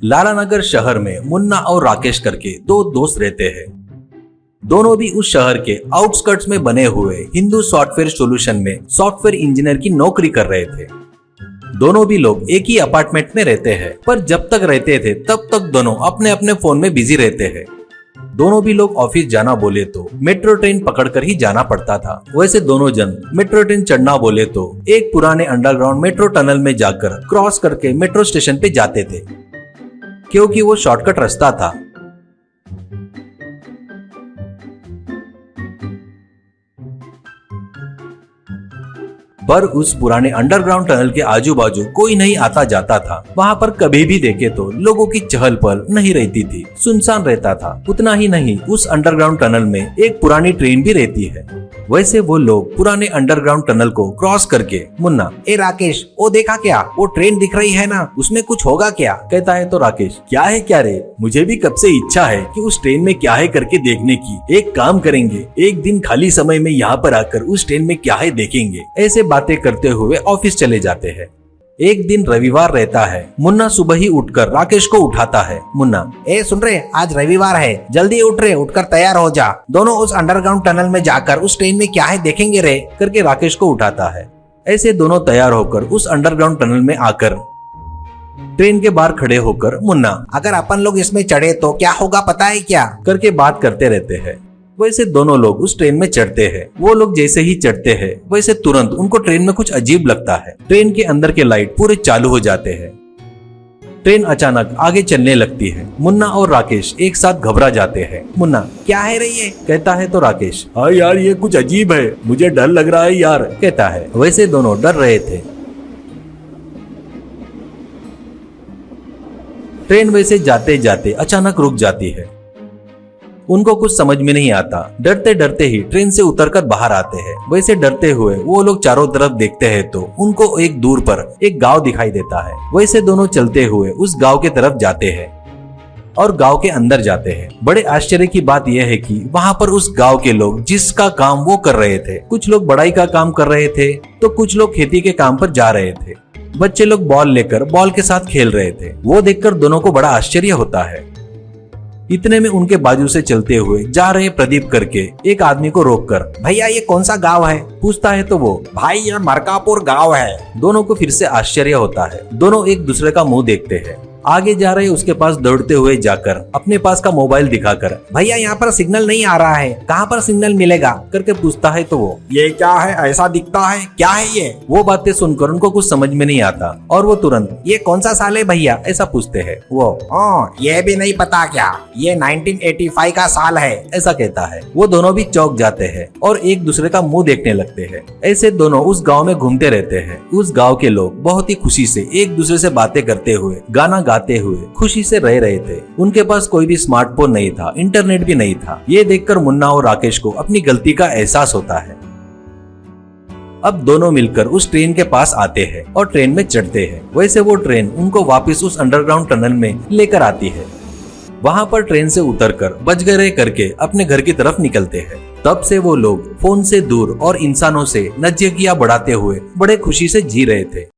लालानगर शहर में मुन्ना और राकेश करके दो दोस्त रहते हैं। दोनों भी उस शहर के आउटस्कर्ट्स में बने हुए हिंदू सॉफ्टवेयर सॉल्यूशन में सॉफ्टवेयर इंजीनियर की नौकरी कर रहे थे। दोनों भी लोग एक ही अपार्टमेंट में रहते हैं, पर जब तक रहते थे तब तक दोनों अपने अपने फोन में बिजी रहते हैं। दोनों भी लोग ऑफिस जाना बोले तो मेट्रो ट्रेन पकड़कर ही जाना पड़ता था। वैसे दोनों जन मेट्रो ट्रेन चढ़ना बोले तो एक पुराने अंडरग्राउंड मेट्रो टनल में जाकर क्रॉस करके मेट्रो स्टेशन पे जाते थे, क्योंकि वो शॉर्टकट रास्ता था। पर उस पुराने अंडरग्राउंड टनल के आजू बाजू कोई नहीं आता जाता था। वहाँ पर कभी भी देखे तो लोगों की चहल पहल नहीं रहती थी, सुनसान रहता था। उतना ही नहीं, उस अंडरग्राउंड टनल में एक पुरानी ट्रेन भी रहती है। वैसे वो लोग पुराने अंडरग्राउंड टनल को क्रॉस करके मुन्ना, ए राकेश, वो देखा क्या, वो ट्रेन दिख रही है ना, उसमें कुछ होगा क्या, कहता है तो राकेश, क्या है क्या रे, मुझे भी कब से इच्छा है कि उस ट्रेन में क्या है करके देखने की। एक काम करेंगे, एक दिन खाली समय में यहाँ पर आकर उस ट्रेन में क्या है देखेंगे। ऐसे बातें करते हुए ऑफिस चले जाते हैं। एक दिन रविवार रहता है। मुन्ना सुबह ही उठकर राकेश को उठाता है। मुन्ना, ए सुन रहे, आज रविवार है, जल्दी उठ रहे, उठकर तैयार हो जा, दोनों उस अंडरग्राउंड टनल में जाकर उस ट्रेन में क्या है देखेंगे रे, करके राकेश को उठाता है। ऐसे दोनों तैयार होकर उस अंडरग्राउंड टनल में आकर ट्रेन के बाहर खड़े होकर मुन्ना, अगर अपन लोग इसमें चढ़े तो क्या होगा पता है क्या, करके बात करते रहते हैं। वैसे दोनों लोग उस ट्रेन में चढ़ते हैं। वो लोग जैसे ही चढ़ते हैं वैसे तुरंत उनको ट्रेन में कुछ अजीब लगता है। ट्रेन के अंदर के लाइट पूरे चालू हो जाते हैं। ट्रेन अचानक आगे चलने लगती है। मुन्ना और राकेश एक साथ घबरा जाते हैं। मुन्ना, क्या है रे ये, कहता है तो राकेश, हाँ यार, ये कुछ अजीब है, मुझे डर लग रहा है यार, कहता है। वैसे दोनों डर रहे थे। ट्रेन वैसे जाते जाते अचानक रुक जाती है। उनको कुछ समझ में नहीं आता। डरते डरते ही ट्रेन से उतरकर बाहर आते हैं। वैसे डरते हुए वो लोग चारों तरफ देखते हैं तो उनको एक दूर पर एक गांव दिखाई देता है। वैसे दोनों चलते हुए उस गांव के तरफ जाते हैं और गांव के अंदर जाते हैं। बड़े आश्चर्य की बात यह है कि वहां पर उस गांव के लोग जिसका काम वो कर रहे थे, कुछ लोग बढ़ाई का काम कर रहे थे तो कुछ लोग खेती के काम पर जा रहे थे। बच्चे लोग बॉल लेकर बॉल के साथ खेल रहे थे। वो देखकर दोनों को बड़ा आश्चर्य होता है। इतने में उनके बाजू से चलते हुए जा रहे प्रदीप करके एक आदमी को रोककर, भैया ये कौन सा गांव है, पूछता है तो वो, भाई ये मरकापुर गांव है। दोनों को फिर से आश्चर्य होता है। दोनों एक दूसरे का मुंह देखते हैं। आगे जा रहे उसके पास दौड़ते हुए जाकर अपने पास का मोबाइल दिखाकर, भैया यहाँ पर सिग्नल नहीं आ रहा है, कहाँ पर सिग्नल मिलेगा, करके पूछता है तो वो, ये क्या है, ऐसा दिखता है, क्या है ये। वो बातें सुनकर उनको कुछ समझ में नहीं आता और वो तुरंत, ये कौन सा साल है भैया, ऐसा पूछते हैं। वो, ये भी नहीं पता क्या, ये 1985 का साल है, ऐसा कहता है। वो दोनों भी चौंक जाते हैं और एक दूसरे का मुंह देखने लगते हैं। ऐसे दोनों उस गाँव में घूमते रहते हैं। उस गाँव के लोग बहुत ही खुशी से एक दूसरे से बातें करते हुए, गाना गाते हुए खुशी से रह रहे थे। उनके पास कोई भी स्मार्टफोन नहीं था, इंटरनेट भी नहीं था। ये देखकर मुन्ना और राकेश को अपनी गलती का एहसास होता है। अब दोनों मिलकर उस ट्रेन के पास आते हैं और ट्रेन में चढ़ते हैं। वैसे वो ट्रेन उनको वापस उस अंडरग्राउंड टनल में लेकर आती है। वहां पर ट्रेन से उतरकर बच गए करके अपने घर की तरफ निकलते हैं। तब से वो लोग फोन से दूर और इंसानों से नजदीकियां बढ़ाते हुए बड़े खुशी से जी रहे थे।